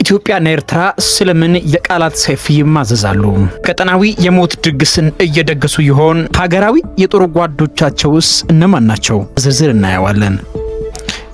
ኢትዮጵያና ኤርትራ ስለምን የቃላት ሰይፍ ይማዘዛሉ? ቀጠናዊ የሞት ድግስን እየደገሱ ይሆን? ሀገራዊ የጦር ጓዶቻቸውስ እነማን ናቸው? ዝርዝር እናየዋለን።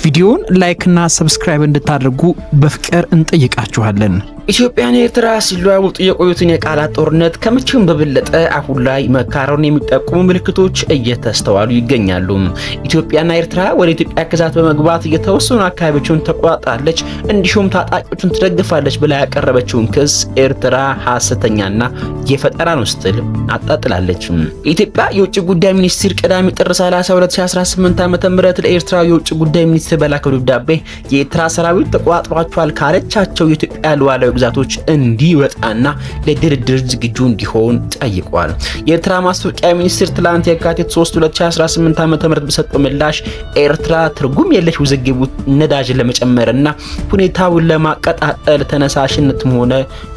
ቪዲዮውን ላይክ እና ሰብስክራይብ እንድታደርጉ በፍቅር እንጠይቃችኋለን። ኢትዮጵያና ኤርትራ ሲለዋወጡ የቆዩትን የቃላት ጦርነት ከመቼም በበለጠ አሁን ላይ መካረሩን የሚጠቁሙ ምልክቶች እየተስተዋሉ ይገኛሉ። ኢትዮጵያና ኤርትራ ወደ ኢትዮጵያ ግዛት በመግባት የተወሰኑ አካባቢዎችን ተቆጣጣለች፣ እንዲሁም ታጣቂዎችን ትደግፋለች ብላ ያቀረበችውን ክስ ኤርትራ ሐሰተኛና የፈጠራ ነው ስትል አጣጥላለች። የኢትዮጵያ የውጭ ጉዳይ ሚኒስትር ቅዳሜ ጥር 30 2018 ዓ.ም ለኤርትራ የውጭ ጉዳይ ሚኒስትር በላከው ደብዳቤ የኤርትራ ሰራዊት ተቆጣጥሯቸዋል ካለቻቸው የኢትዮጵያ ሉዓላዊ ግዛቶች እንዲወጣና ለድርድር ዝግጁ እንዲሆን ጠይቋል። የኤርትራ ማስታወቂያ ሚኒስትር ትላንት የካቲት 3 2018 ዓ.ም በሰጠው ምላሽ ኤርትራ ትርጉም የለሽ ውዝግቡ ነዳጅ ለመጨመርና ሁኔታውን ለማቀጣጠል ተነሳሽነትም ሆነ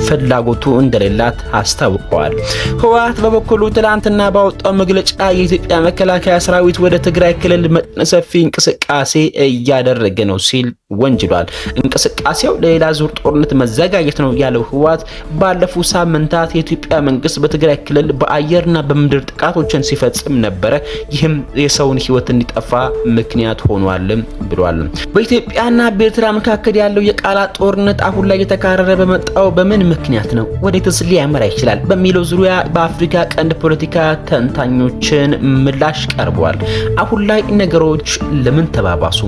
ፍላጎቱ እንደሌላት አስታውቀዋል። ህወሓት በበኩሉ ትላንትና ባወጣው መግለጫ የኢትዮጵያ መከላከያ ሰራዊት ወደ ትግራይ ክልል መጠነ ሰፊ እንቅስቃሴ እያደረገ ነው ሲል ወንጅሏል። እንቅስቃሴው ለሌላ ዙር ጦርነት መዘጋጀት ነው ያለው ህወሓት ባለፉት ሳምንታት የኢትዮጵያ መንግስት በትግራይ ክልል በአየርና በምድር ጥቃቶችን ሲፈጽም ነበረ፣ ይህም የሰውን ህይወት እንዲጠፋ ምክንያት ሆኗል ብሏል። በኢትዮጵያና በኤርትራ መካከል ያለው የቃላት ጦርነት አሁን ላይ የተካረረ በመጣው በምን ምክንያት ነው? ወዴትስ ሊያመራ ይችላል? በሚለው ዙሪያ በአፍሪካ ቀንድ ፖለቲካ ተንታኞችን ምላሽ ቀርቧል። አሁን ላይ ነገሮች ለምን ተባባሱ?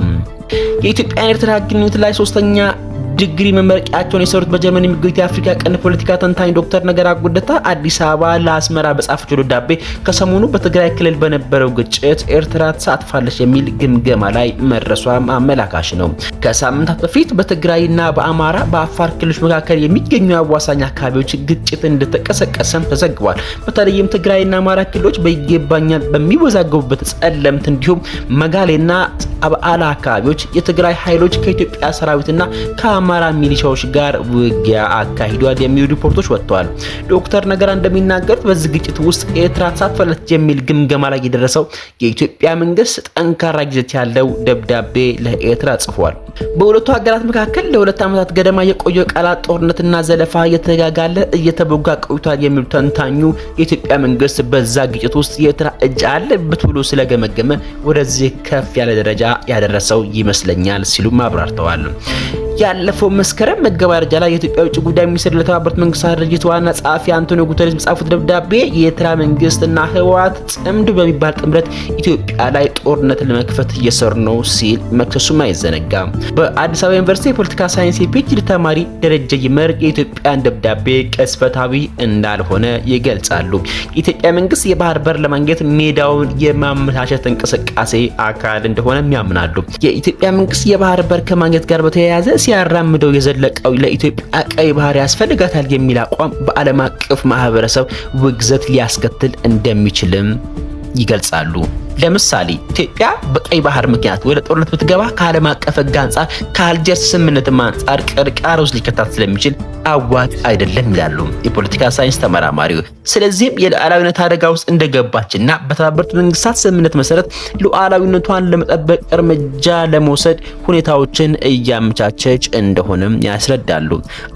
የኢትዮጵያና ኤርትራ ግንኙነት ላይ ሶስተኛ ዲግሪ መመረቂያቸውን የሰሩት በጀርመን የሚገኙት የአፍሪካ ቀንድ ፖለቲካ ተንታኝ ዶክተር ነገራ ጉደታ አዲስ አበባ ለአስመራ በጻፈችው ደብዳቤ ከሰሞኑ በትግራይ ክልል በነበረው ግጭት ኤርትራ ተሳትፋለች የሚል ግምገማ ላይ መድረሷም አመላካሽ ነው። ከሳምንታት በፊት በትግራይና በአማራ በአፋር ክልሎች መካከል የሚገኙ አዋሳኝ አካባቢዎች ግጭት እንደተቀሰቀሰም ተዘግቧል። በተለይም ትግራይና አማራ ክልሎች በይገባኛል በሚወዛገቡበት ጸለምት እንዲሁም መጋሌና አብዓላ አካባቢዎች የትግራይ ኃይሎች ከኢትዮጵያ ሰራዊትና ከአማራ ሚሊሻዎች ጋር ውጊያ አካሂዷል የሚሉ ሪፖርቶች ወጥተዋል። ዶክተር ነገራ እንደሚናገሩት በዚህ ግጭት ውስጥ ኤርትራ ተሳትፋለች የሚል ግምገማ ላይ የደረሰው የኢትዮጵያ መንግስት ጠንካራ ይዘት ያለው ደብዳቤ ለኤርትራ ጽፏል። በሁለቱ ሀገራት መካከል ለሁለት ዓመታት ገደማ የቆየው ቃላት ጦርነትና ዘለፋ እየተጋጋለ እየተበጋ ቆይቷል የሚሉ ተንታኙ የኢትዮጵያ መንግስት በዛ ግጭት ውስጥ የኤርትራ እጅ አለበት ብሎ ስለገመገመ ወደዚህ ከፍ ያለ ደረጃ ያደረሰው ይመስለኛል ሲሉ አብራርተዋል። ያለፈው መስከረም መገባደጃ ላይ የኢትዮጵያ ውጭ ጉዳይ ሚኒስትር ለተባበሩት መንግስታት ድርጅት ዋና ጸሐፊ አንቶኒዮ ጉተሬስ በጻፉት ደብዳቤ የኤርትራ መንግስትና ህወሓት ጽምዱ በሚባል ጥምረት ኢትዮጵያ ላይ ጦርነት ለመክፈት እየሰሩ ነው ሲል መክሰሱም አይዘነጋም። በአዲስ አበባ ዩኒቨርሲቲ የፖለቲካ ሳይንስ የፒኤችዲ ተማሪ ደረጀ ይመር የኢትዮጵያን ደብዳቤ ቅጽበታዊ እንዳልሆነ ይገልጻሉ። የኢትዮጵያ መንግስት የባህር በር ለማግኘት ሜዳውን የማመቻቸት እንቅስቃሴ አካል እንደሆነ ያምናሉ። የኢትዮጵያ መንግስት የባህር በር ከማግኘት ጋር በተያያዘ ሲያራምደው የዘለቀው ለኢትዮጵያ ቀይ ባህር ያስፈልጋታል የሚል አቋም በዓለም አቀፍ ማህበረሰብ ውግዘት ሊያስከትል እንደሚችልም ይገልጻሉ። ለምሳሌ ኢትዮጵያ በቀይ ባህር ምክንያት ወደ ጦርነት ብትገባ ከዓለም አቀፍ ሕግ አንጻር ከአልጀርስ ስምምነት አንጻር ቅርቃር ውስጥ ሊከታት ስለሚችል አዋጭ አይደለም ይላሉ የፖለቲካ ሳይንስ ተመራማሪው። ስለዚህም የሉዓላዊነት አደጋ ውስጥ እንደገባችና በተባበሩት መንግስታት ስምምነት መሰረት ሉዓላዊነቷን ለመጠበቅ እርምጃ ለመውሰድ ሁኔታዎችን እያመቻቸች እንደሆነም ያስረዳሉ።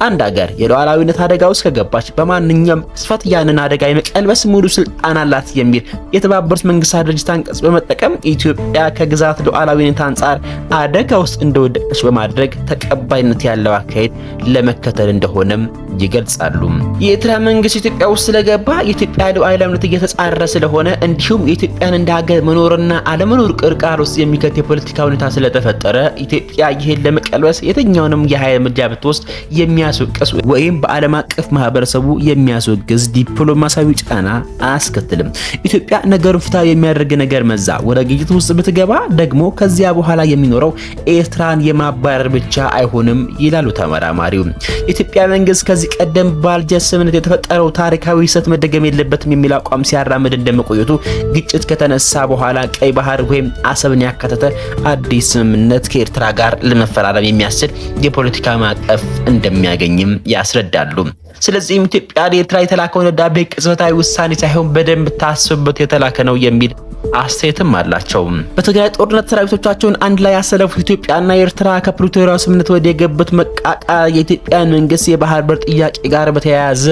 አንድ ሀገር የሉዓላዊነት አደጋ ውስጥ ከገባች በማንኛውም ስፋት ያንን አደጋ የመቀልበስ ሙሉ ስልጣን አላት የሚል የተባበሩት መንግስታት ድርጅት አንቀጽ በመጠቀም ኢትዮጵያ ከግዛት ሉዓላዊነት አንጻር አደጋ ውስጥ እንደወደቀች በማድረግ ተቀባይነት ያለው አካሄድ ለመከተል እንደሆነም ይገልጻሉ። የኤርትራ መንግስት ኢትዮጵያ ውስጥ ስለገባ የኢትዮጵያ ሉዓላዊነት እየተጻረረ ስለሆነ እንዲሁም የኢትዮጵያን እንደ ሀገር መኖርና አለመኖር ቅርቃር ውስጥ የሚከት የፖለቲካ ሁኔታ ስለተፈጠረ ኢትዮጵያ ይህን ለመቀልበስ የትኛውንም የኃይል እርምጃ ብትወስድ የሚያስወቅስ ወይም በዓለም አቀፍ ማህበረሰቡ የሚያስወግዝ ዲፕሎማሲያዊ ጫና አያስከትልም። ኢትዮጵያ ነገሩን ፍትሃዊ የሚያደርግ ነገር መዛ ወደ ግጭት ውስጥ ብትገባ ደግሞ ከዚያ በኋላ የሚኖረው ኤርትራን የማባረር ብቻ አይሆንም ይላሉ ተመራማሪው። የኢትዮጵያ መንግስት ከዚህ ቀደም በአልጀርስ ስምምነት የተፈጠረው ታሪካዊ ስህተት መደገም የለበትም የሚል አቋም ሲያራምድ እንደመቆየቱ ግጭት ከተነሳ በኋላ ቀይ ባህር ወይም አሰብን ያካተተ አዲስ ስምምነት ከኤርትራ ጋር ለመፈራረም የሚያስችል የፖለቲካ ማዕቀፍ እንደሚያገኝም ያስረዳሉ። ስለዚህም ኢትዮጵያ ለኤርትራ የተላከው ደብዳቤ ቅጽበታዊ ውሳኔ ሳይሆን በደንብ ታስቦበት የተላከ ነው የሚል አስተያየትም አላቸው። በትግራይ ጦርነት ሰራዊቶቻቸውን አንድ ላይ ያሰለፉት ኢትዮጵያና ኤርትራ ከፕሪቶሪያው ስምምነት ወደ የገቡት መቃቃር የኢትዮጵያ መንግስት የባህር በር ጥያቄ ጋር በተያያዘ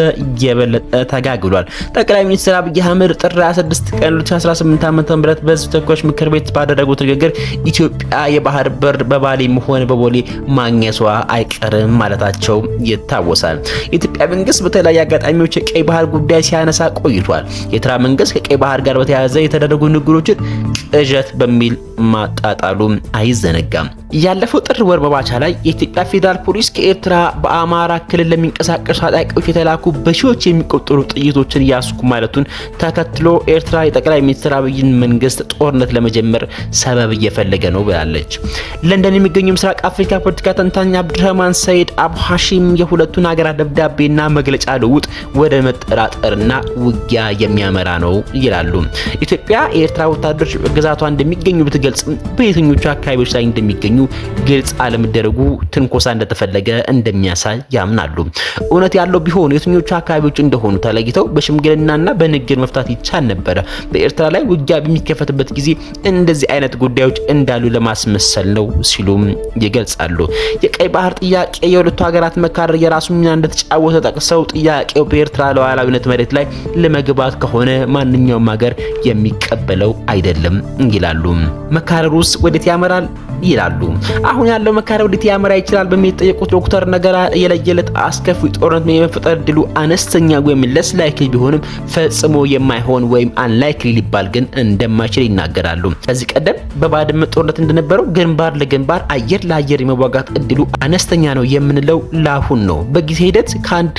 የበለጠ ተጋግሏል። ጠቅላይ ሚኒስትር አብይ አህመድ ጥር 26 ቀን 2018 ዓ.ም በህዝብ ተወካዮች ምክር ቤት ባደረጉት ንግግር ኢትዮጵያ የባህር በር በባሌም ሆነ በቦሌ ማግኘቷ አይቀርም ማለታቸው ይታወሳል። የኢትዮጵያ መንግስት በተለያዩ አጋጣሚዎች የቀይ ባህር ጉዳይ ሲያነሳ ቆይቷል። የኤርትራ መንግስት ከቀይ ባህር ጋር በተያያዘ የተደረጉ ንግግሮችን ቅዠት በሚል ማጣጣሉ አይዘነጋም። ያለፈው ጥር ወር በባቻ ላይ የኢትዮጵያ ፌዴራል ፖሊስ ከኤርትራ በአማራ ክልል ለሚንቀሳቀሱ ታጣቂዎች የተላኩ በሺዎች የሚቆጠሩ ጥይቶችን ያስኩ ማለቱን ተከትሎ ኤርትራ የጠቅላይ ሚኒስትር አብይን መንግስት ጦርነት ለመጀመር ሰበብ እየፈለገ ነው ብላለች። ለንደን የሚገኙ ምስራቅ አፍሪካ ፖለቲካ ተንታኝ አብዱራህማን ሰይድ አቡ ሐሺም የሁለቱን ሀገራት ደብዳቤና መግለጫ ልውውጥ ወደ መጠራጠርና ውጊያ የሚያመራ ነው ይላሉ። ኢትዮጵያ የኤርትራ ወታደሮች ግዛቷ እንደሚገኙ ብትገልጽም በየትኞቹ አካባቢዎች ላይ እንደሚገኙ ግልጽ አለመደረጉ ትንኮሳ እንደተፈለገ እንደሚያሳይ ያምናሉ። እውነት ያለው ቢሆን የትኞቹ አካባቢዎች እንደሆኑ ተለይተው በሽምግልናና በንግግር መፍታት ይቻል ነበር። በኤርትራ ላይ ውጊያ በሚከፈትበት ጊዜ እንደዚህ አይነት ጉዳዮች እንዳሉ ለማስመሰል ነው ሲሉም ይገልጻሉ። የቀይ ባህር ጥያቄ የሁለቱ ሀገራት መካረር የራሱ ሚና እንደተጫወተ ጠቅሰው ጥያቄው በኤርትራ ሉዓላዊነት መሬት ላይ ለመግባት ከሆነ ማንኛውም ሀገር የሚቀበለው አይደለም ይላሉ። መካረሩስ ወዴት ያመራል ይላሉ። አሁን ያለው መካረር ወዴት ያመራ ይችላል በሚል ጠየቁት ዶክተር ነገራ የለየለት አስከፊ ጦርነት የመፈጠር ድሉ አነስተኛ ወይም ለስ ላይክሊ ቢሆንም ፈጽሞ የማይሆን ወይም አንላይክሊ ሊባል ግን እንደማይችል ይናገራሉ። ከዚህ ቀደም በባድመ ጦርነት እንደነበረው ግንባር ለግንባር አየር ለአየር የመዋጋት እድሉ አነስተኛ ነው የምንለው ላሁን ነው። በጊዜ ሂደት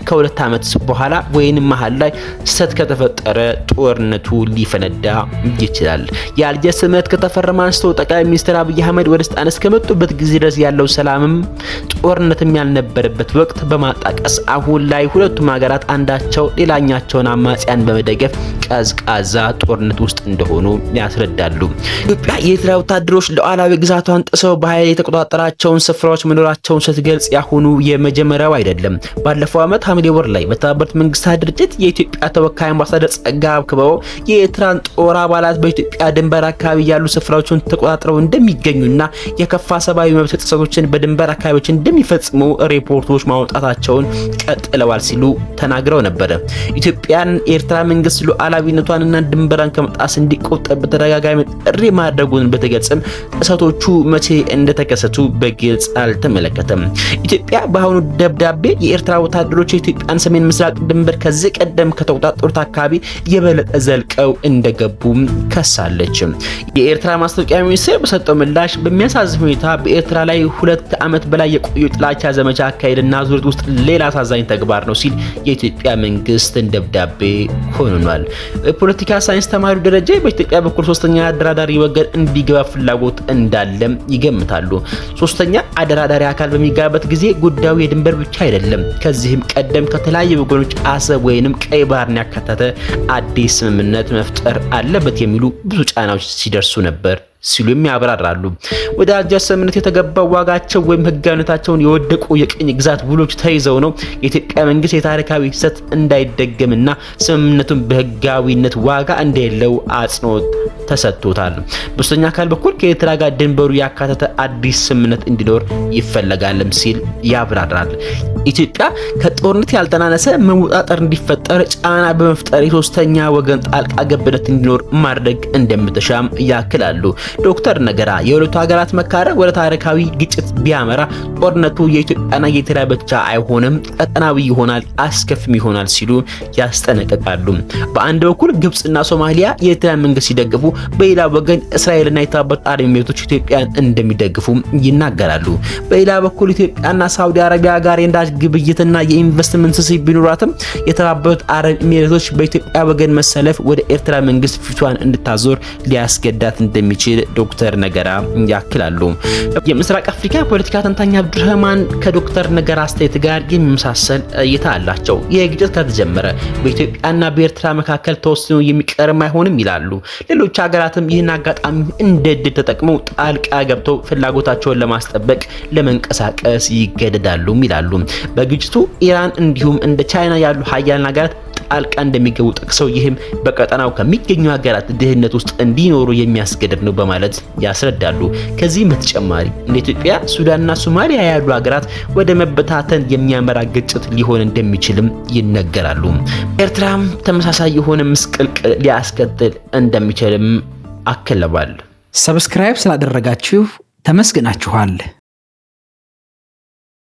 ከሁለት ዓመት በኋላ ወይንም መሃል ላይ ስህተት ከተፈጠረ ጦርነቱ ሊፈነዳ ይችላል። የአልጀርስ ስምምነት ከተፈረመ አንስቶ ጠቅላይ ሚኒስትር አብይ አህመድ ወደ ስልጣን እስከመጡበት ጊዜ ድረስ ያለው ሰላምም ጦርነትም ያልነበረበት ወቅት በማጣቀስ አሁን ላይ ሁለቱም ሀገራት አንዳቸው ሌላኛቸውን አማጽያን በመደገፍ ቀዝቃዛ ጦርነት ውስጥ እንደሆኑ ያስረዳሉ። ኢትዮጵያ የኤርትራ ወታደሮች ሉዓላዊ ግዛቷን ጥሰው በኃይል የተቆጣጠራቸውን ስፍራዎች መኖራቸውን ስትገልጽ ያሁኑ የመጀመሪያው አይደለም። ባለፈው ዓመት ሐምሌ ወር ላይ በተባበሩት መንግስታት ድርጅት የኢትዮጵያ ተወካይ አምባሳደር ጸጋብ ክበበው የኤርትራን ጦር አባላት በኢትዮጵያ ድንበር አካባቢ ያሉ ስፍራዎችን ተቆጣጥረው እንደሚገኙና የከፋ ሰብአዊ መብት ጥሰቶችን በድንበር አካባቢዎች እንደሚፈጽሙ ሪፖርቶች ማውጣታቸውን ቀጥለዋል ሲሉ ተናግረው ነበር። ኢትዮጵያን ኤርትራ መንግስት ሉዓላዊነቷንና ድንበራን ከመጣስ እንዲቆጠብ በተደጋጋሚ ጥሪ ማድረጉን በተገልጸም ጥሰቶቹ መቼ እንደተከሰቱ በግልጽ አልተመለከተም። ኢትዮጵያ በአሁኑ ደብዳቤ የኤርትራ ወታደሮች የኢትዮጵያን ሰሜን ምስራቅ ድንበር ከዚህ ቀደም ከተቆጣጠሩት አካባቢ የበለጠ ዘልቀው እንደገቡ ከሳለች። የኤርትራ ማስታወቂያ ሚኒስቴር በሰጠው ምላሽ በሚያሳዝን ሁኔታ በኤርትራ ላይ 2 ዓመት በላይ የቆዩ ጥላቻ ዘመቻ አካሄድና ዙሪት ውስጥ ሌላ አሳዛኝ ተግባር ነው ሲል የኢትዮጵያ መንግስትን ደብዳቤ ኮንኗል። የፖለቲካ ሳይንስ ተማሪው ደረጃ በኢትዮጵያ በኩል ሶስተኛ አደራዳሪ ወገን እንዲገባ ፍላጎት እንዳለም ይገምታሉ። ሶስተኛ አደራዳሪ አካል በሚገባበት ጊዜ ጉዳዩ የድንበር ብቻ አይደለም። ከዚህም ቀደም ከተለያዩ ወገኖች አሰብ ወይንም ቀይ ባህርን ያካተተ አዲስ ስምምነት መፍጠር አለበት የሚሉ ብዙ ጫናዎች ሲደርሱ ነበር ሲሉም ያብራራሉ። ወደ አልጀርስ ስምምነት የተገባው ዋጋቸው ወይም ህጋዊነታቸውን የወደቁ የቅኝ ግዛት ውሎች ተይዘው ነው። የኢትዮጵያ መንግስት የታሪካዊ ስህተት እንዳይደገምና ስምምነቱን በህጋዊነት ዋጋ እንደሌለው አጽንኦት ተሰጥቶታል። በሶስተኛ አካል በኩል ከኤርትራ ጋር ድንበሩ ያካተተ አዲስ ስምምነት እንዲኖር ይፈለጋልም ሲል ያብራራል። ኢትዮጵያ ከጦርነት ያልተናነሰ መወጣጠር እንዲፈጠር ጫና በመፍጠር የሶስተኛ ወገን ጣልቃ ገብነት እንዲኖር ማድረግ እንደምትሻም ያክላሉ። ዶክተር ነገራ የሁለቱ ሀገራት መካረር ወደ ታሪካዊ ግጭት ቢያመራ ጦርነቱ የኢትዮጵያና የኤርትራ ብቻ አይሆንም፣ ቀጠናዊ ይሆናል፣ አስከፊም ይሆናል ሲሉ ያስጠነቅቃሉ። በአንድ በኩል ግብጽና ሶማሊያ የኤርትራ መንግስት ሲደግፉ፣ በሌላ ወገን እስራኤልና የተባበሩት አረብ ኤሚሬቶች ኢትዮጵያን እንደሚደግፉ ይናገራሉ። በሌላ በኩል ኢትዮጵያና ሳውዲ አረቢያ ጋር የነዳጅ ግብይትና የኢንቨስትመንት ትስስር ቢኖራትም የተባበሩት አረብ ኤሚሬቶች በኢትዮጵያ ወገን መሰለፍ ወደ ኤርትራ መንግስት ፊቷን እንድታዞር ሊያስገዳት እንደሚችል ዶክተር ነገራ ያክላሉ። የምስራቅ አፍሪካ ፖለቲካ ተንታኝ አብዱራህማን ከዶክተር ነገራ አስተያየት ጋር የሚመሳሰል እይታ አላቸው። የግጭት ከተጀመረ በኢትዮጵያና በኤርትራ መካከል ተወስኖ የሚቀርም አይሆንም ይላሉ። ሌሎች ሀገራትም ይህን አጋጣሚ እንደ ዕድል ተጠቅመው ጣልቃ ገብተው ፍላጎታቸውን ለማስጠበቅ ለመንቀሳቀስ ይገደዳሉ ይላሉ። በግጭቱ ኢራን እንዲሁም እንደ ቻይና ያሉ ሀያላን ሀገራት ጣልቃ እንደሚገቡ ጠቅሰው ይህም በቀጠናው ከሚገኙ ሀገራት ድህነት ውስጥ እንዲኖሩ የሚያስገድድ ነው በማለት ያስረዳሉ። ከዚህም በተጨማሪ እንደ ኢትዮጵያ፣ ሱዳንና ሶማሊያ ያሉ ሀገራት ወደ መበታተን የሚያመራ ግጭት ሊሆን እንደሚችልም ይነገራሉ። ኤርትራም ተመሳሳይ የሆነ ምስቅልቅል ሊያስከትል እንደሚችልም አክለዋል። ሰብስክራይብ ስላደረጋችሁ ተመስግናችኋል።